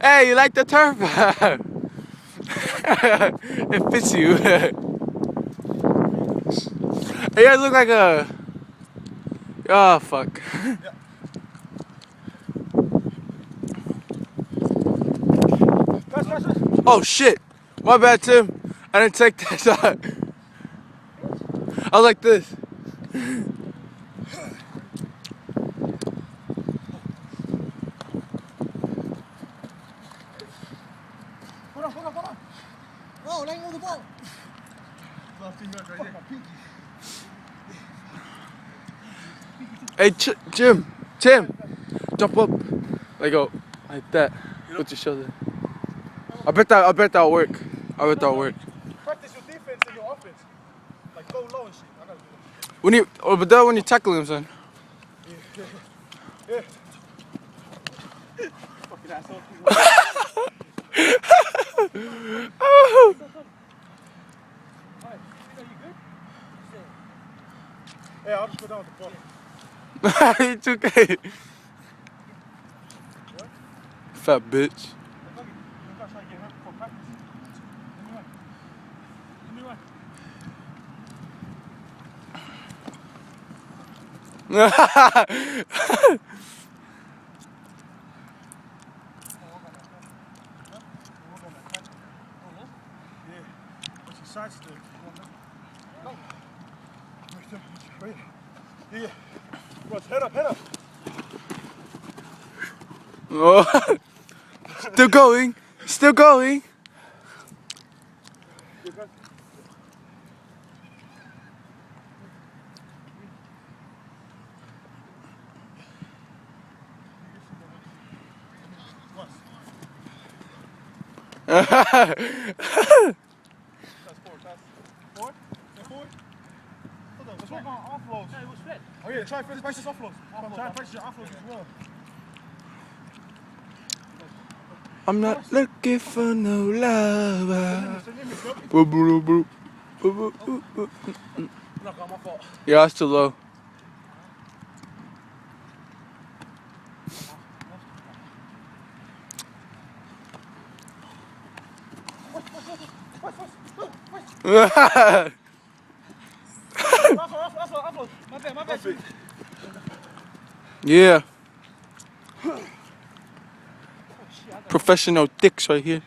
Hey, you like the turf? It fits you. You guys look like a... Oh, fuck. Oh, shit. My bad, Tim. I didn't take that shot. I was like this. Hold on. No, let go of the ball. Hey, Tim, jump up. Like go, like that, with your shoulder. I bet that'll work. That'll work. Practice your defense and your offense. Like go low and shit. I gotta do that. But that when you tackle him, son. Yeah. Fucking asshole. Oh. Yeah, I'll just go down with the ball. It's okay. Fat bitch. Side stick. Yeah. Rush, head up. Oh. Still going. Forward? Let's work on offloads. Yeah, it was flat. Oh yeah, try to practice offloads. Try to practice your offloads as well. I'm not looking for no lover. Yeah, that's too low. Offload. My bad. Yeah. Professional dicks right here.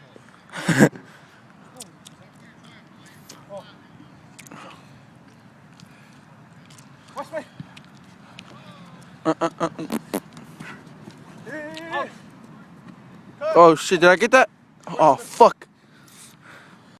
Oh shit, did I get that? Oh fuck.